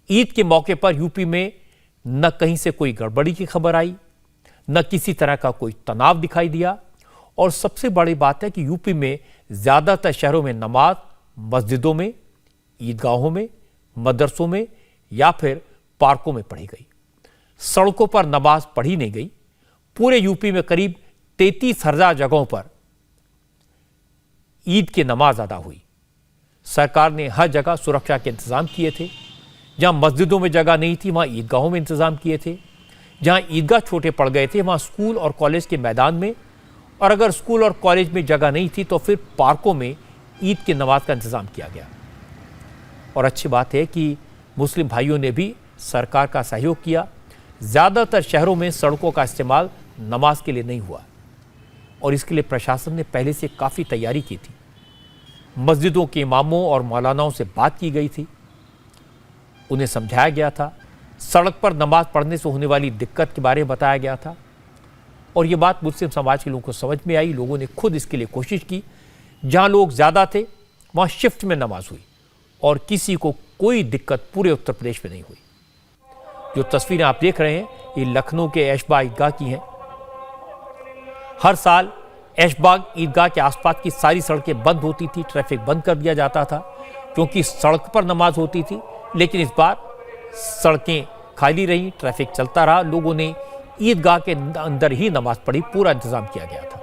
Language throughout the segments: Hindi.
ईद के मौके पर यूपी में न कहीं से कोई गड़बड़ी की खबर आई, न किसी तरह का कोई तनाव दिखाई दिया। और सबसे बड़ी बात है कि यूपी में ज्यादातर शहरों में नमाज मस्जिदों में, ईदगाहों में, मदरसों में या फिर पार्कों में पढ़ी गई। सड़कों पर नमाज पढ़ी नहीं गई। पूरे यूपी में करीब 33,000 जगहों पर ईद की नमाज अदा हुई। सरकार ने हर जगह सुरक्षा के इंतजाम किए थे। जहां मस्जिदों में जगह नहीं थी, वहां ईदगाहों में इंतजाम किए थे। जहां ईदगाह छोटे पड़ गए थे, वहां स्कूल और कॉलेज के मैदान में, और अगर स्कूल और कॉलेज में जगह नहीं थी तो फिर पार्कों में ईद की नमाज का इंतजाम किया गया। और अच्छी बात है कि मुस्लिम भाइयों ने भी सरकार का सहयोग किया। ज़्यादातर शहरों में सड़कों का इस्तेमाल नमाज के लिए नहीं हुआ और इसके लिए प्रशासन ने पहले से काफ़ी तैयारी की थी। मस्जिदों के इमामों और मौलानाओं से बात की गई थी, उन्हें समझाया गया था। सड़क पर नमाज पढ़ने से होने वाली दिक्कत के बारे में बताया गया था और ये बात मुस्लिम समाज के लोगों को समझ में आई। लोगों ने खुद इसके लिए कोशिश की। जहां लोग ज़्यादा थे वहां शिफ्ट में नमाज हुई और किसी को कोई दिक्कत पूरे उत्तर प्रदेश में नहीं हुई। जो तस्वीरें आप देख रहे हैं ये लखनऊ के ऐशबाग ईदगाह की हैं। हर साल ऐशबाग ईदगाह के आसपास की सारी सड़कें बंद होती थी, ट्रैफिक बंद कर दिया जाता था क्योंकि सड़क पर नमाज होती थी। लेकिन इस बार सड़कें खाली रही, ट्रैफिक चलता रहा। लोगों ने ईदगाह के अंदर ही नमाज पढ़ी, पूरा इंतजाम किया गया था।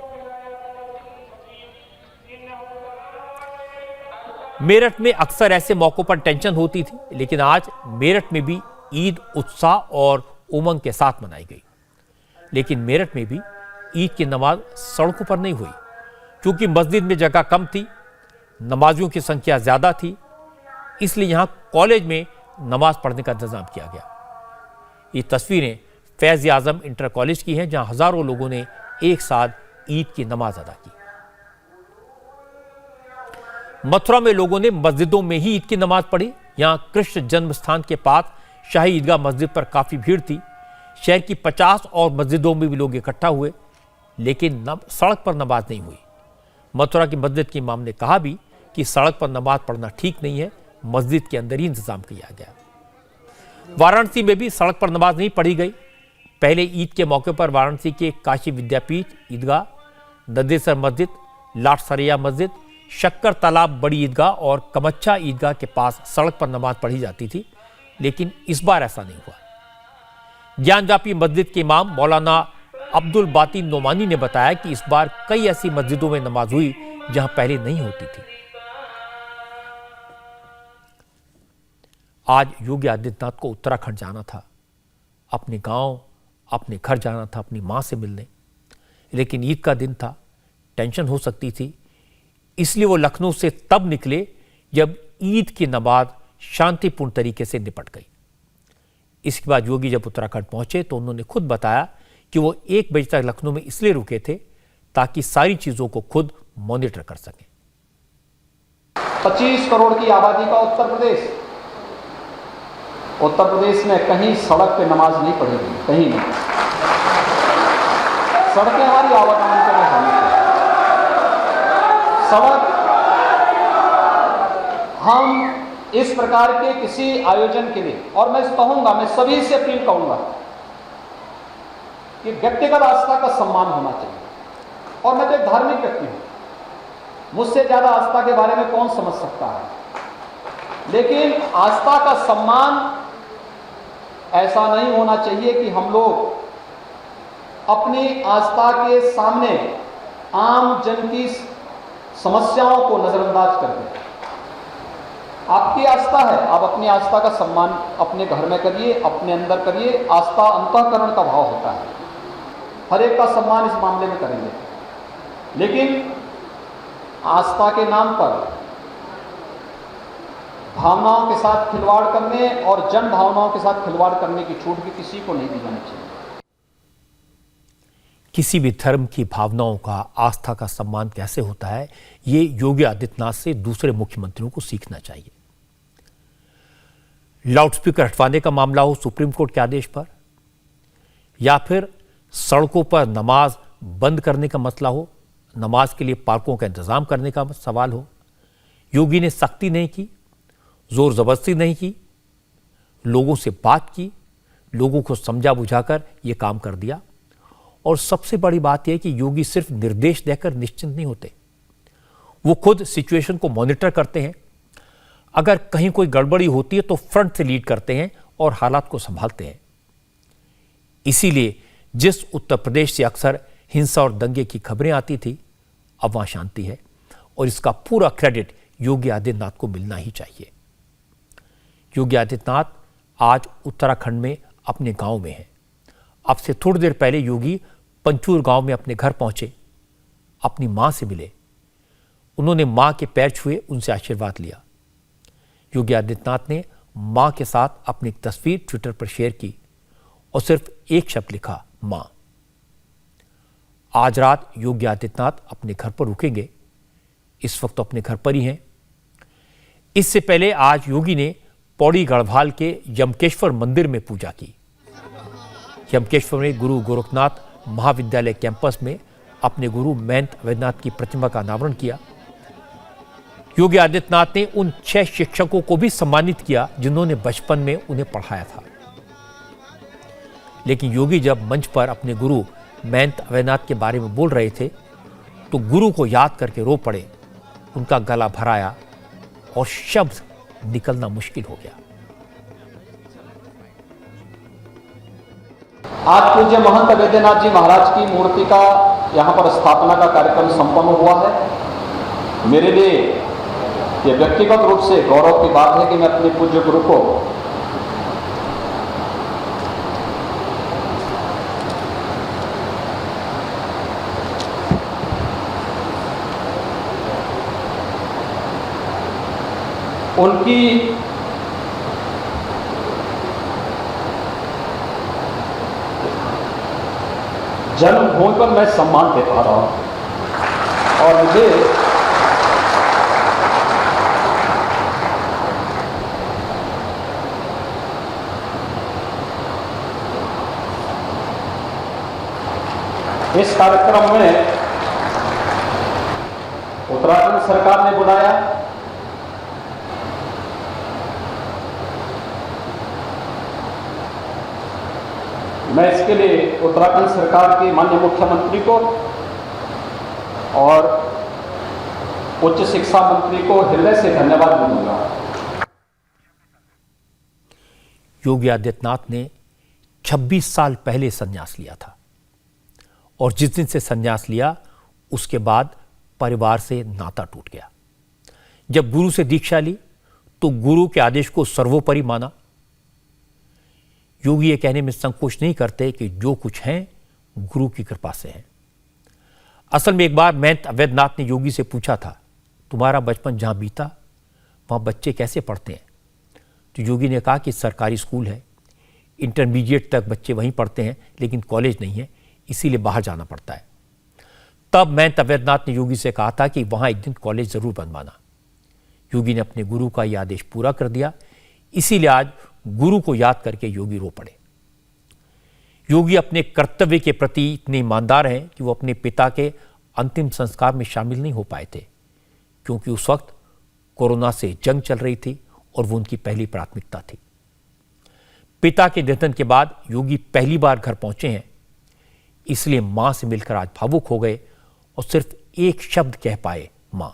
मेरठ में अक्सर ऐसे मौकों पर टेंशन होती थी, लेकिन आज मेरठ में भी ईद उत्साह और उमंग के साथ मनाई गई। लेकिन मेरठ में भी ईद की नमाज सड़कों पर नहीं हुई क्योंकि मस्जिद में जगह कम थी, नमाजियों की संख्या ज्यादा थी, इसलिए यहां कॉलेज में नमाज पढ़ने का इंतजाम किया गया। ये तस्वीरें फैज आजम इंटर कॉलेज की हैं जहां हजारों लोगों ने एक साथ ईद की नमाज अदा की। मथुरा में लोगों ने मस्जिदों में ही ईद की नमाज पढ़ी। यहां कृष्ण जन्म स्थान के पास शाही ईदगाह मस्जिद पर काफी भीड़ थी। शहर की 50 और मस्जिदों में भी लोग इकट्ठा हुए, लेकिन सड़क पर नमाज नहीं हुई। मथुरा की मस्जिद के इमाम ने कहा भी कि सड़क पर नमाज पढ़ना ठीक नहीं है, मस्जिद के अंदर ही इंतजाम किया गया। वाराणसी में भी सड़क पर नमाज नहीं पढ़ी गई। पहले ईद के मौके पर वाराणसी के काशी विद्यापीठ ईदगाह, नंदेसर मस्जिद, लाटसरैया मस्जिद, शक्कर तालाब बड़ी ईदगाह और कमच्छा ईदगाह के पास सड़क पर नमाज पढ़ी जाती थी, लेकिन इस बार ऐसा नहीं हुआ। ज्ञानजापी मस्जिद के इमाम मौलाना अब्दुल बाती नोमानी ने बताया कि इस बार कई ऐसी मस्जिदों में नमाज हुई जहां पहले नहीं होती थी। आज योगी आदित्यनाथ को उत्तराखंड जाना था, अपने गांव, अपने घर जाना था, अपनी मां से मिलने, लेकिन ईद का दिन था, टेंशन हो सकती थी, इसलिए वो लखनऊ से तब निकले जब ईद की नमाज शांतिपूर्ण तरीके से निपट गई। इसके बाद योगी जब उत्तराखंड पहुंचे तो उन्होंने खुद बताया कि वो 1 बजे तक लखनऊ में इसलिए रुके थे ताकि सारी चीजों को खुद मॉनिटर कर सकें। 25 करोड़ की आबादी का उत्तर प्रदेश में कहीं सड़क पे नमाज नहीं पढ़ी गई, कहीं नहीं। सड़कें हमारी आवागमन के लिए होनी चाहिए। सड़क हम इस प्रकार के किसी आयोजन के लिए, और मैं कहूंगा, मैं सभी से अपील करूंगा कि व्यक्तिगत आस्था का सम्मान होना चाहिए। और मैं तो एक धार्मिक व्यक्ति हूं, मुझसे ज्यादा आस्था के बारे में कौन समझ सकता है, लेकिन आस्था का सम्मान ऐसा नहीं होना चाहिए कि हम लोग अपनी आस्था के सामने आम जन की समस्याओं को नजरअंदाज कर दें। आपकी आस्था है, आप अपनी आस्था का सम्मान अपने घर में करिए, अपने अंदर करिए। आस्था अंतःकरण का भाव होता है, हर एक का सम्मान इस मामले में करेंगे। लेकिन आस्था के नाम पर भावनाओं के साथ खिलवाड़ करने और जन भावनाओं के साथ खिलवाड़ करने की छूट भी किसी को नहीं दी जानी चाहिए। किसी भी धर्म की भावनाओं का, आस्था का सम्मान कैसे होता है, ये योगी आदित्यनाथ से दूसरे मुख्यमंत्रियों को सीखना चाहिए। लाउडस्पीकर हटवाने का मामला हो सुप्रीम कोर्ट के आदेश पर, या फिर सड़कों पर नमाज बंद करने का मसला हो, नमाज के लिए पार्कों का इंतजाम करने का सवाल हो, योगी ने सख्ती नहीं की, जोर जबरदस्ती नहीं की, लोगों से बात की, लोगों को समझा बुझाकर ये काम कर दिया। और सबसे बड़ी बात यह है कि योगी सिर्फ निर्देश देकर निश्चिंत नहीं होते, वो खुद सिचुएशन को मॉनिटर करते हैं। अगर कहीं कोई गड़बड़ी होती है तो फ्रंट से लीड करते हैं और हालात को संभालते हैं। इसीलिए जिस उत्तर प्रदेश से अक्सर हिंसा और दंगे की खबरें आती थी, अब वहां शांति है और इसका पूरा क्रेडिट योगी आदित्यनाथ को मिलना ही चाहिए। योगी आदित्यनाथ आज उत्तराखंड में अपने गांव में हैं। अब से थोड़ी देर पहले योगी पंचूर गांव में अपने घर पहुंचे, अपनी मां से मिले, उन्होंने मां के पैर छुए, उनसे आशीर्वाद लिया। योगी आदित्यनाथ ने मां के साथ अपनी एक तस्वीर ट्विटर पर शेयर की और सिर्फ एक शब्द लिखा, मां। आज रात योगी आदित्यनाथ अपने घर पर रुकेंगे। इस वक्त तो अपने घर पर ही हैं। इससे पहले आज योगी ने पौड़ी गढ़वाल के यमकेश्वर मंदिर में पूजा की। यमकेश्वर में गुरु गोरखनाथ महाविद्यालय कैंपस में अपने गुरु महंत अवैधनाथ की प्रतिमा का अनावरण किया। योगी आदित्यनाथ ने उन 6 शिक्षकों को भी सम्मानित किया जिन्होंने बचपन में उन्हें पढ़ाया था। लेकिन योगी जब मंच पर अपने गुरु महंत अवैधनाथ के बारे में बोल रहे थे तो गुरु को याद करके रो पड़े। उनका गला भराया और शब्द निकलना मुश्किल हो गया। आज पूज्य महंत अवैधनाथ जी महाराज की मूर्ति का यहाँ पर स्थापना का कार्यक्रम संपन्न हुआ है। मेरे लिए यह व्यक्तिगत रूप से गौरव की बात है कि मैं अपने पूज्य गुरु को उनकी जन्मभूमि पर मैं सम्मान दे पा रहा हूं और मुझे इस कार्यक्रम में उत्तराखंड सरकार ने बुलाया। मैं इसके लिए उत्तराखंड सरकार के माननीय मुख्यमंत्री को और उच्च शिक्षा मंत्री को हृदय से धन्यवाद दूंगा। योगी आदित्यनाथ ने 26 साल पहले संन्यास लिया था और जिस दिन से संन्यास लिया उसके बाद परिवार से नाता टूट गया। जब गुरु से दीक्षा ली तो गुरु के आदेश को सर्वोपरि माना। योगी ये कहने में संकोच नहीं करते कि जो कुछ हैं गुरु की कृपा से हैं। असल में एक बार महंत अवैधनाथ ने योगी से पूछा था, तुम्हारा बचपन जहां बीता वहां बच्चे कैसे पढ़ते हैं? तो योगी ने कहा कि सरकारी स्कूल है, इंटरमीडिएट तक बच्चे वहीं पढ़ते हैं, लेकिन कॉलेज नहीं है, इसीलिए बाहर जाना पड़ता है। तब महंत अवैधनाथ ने योगी से कहा था कि वहां एक दिन कॉलेज जरूर बनवाना। योगी ने अपने गुरु का यह आदेश पूरा कर दिया। इसीलिए आज गुरु को याद करके योगी रो पड़े। योगी अपने कर्तव्य के प्रति इतने ईमानदार हैं कि वो अपने पिता के अंतिम संस्कार में शामिल नहीं हो पाए थे, क्योंकि उस वक्त कोरोना से जंग चल रही थी और वो उनकी पहली प्राथमिकता थी। पिता के निधन के बाद योगी पहली बार घर पहुंचे हैं, इसलिए मां से मिलकर आज भावुक हो गए और सिर्फ एक शब्द कह पाए, मां।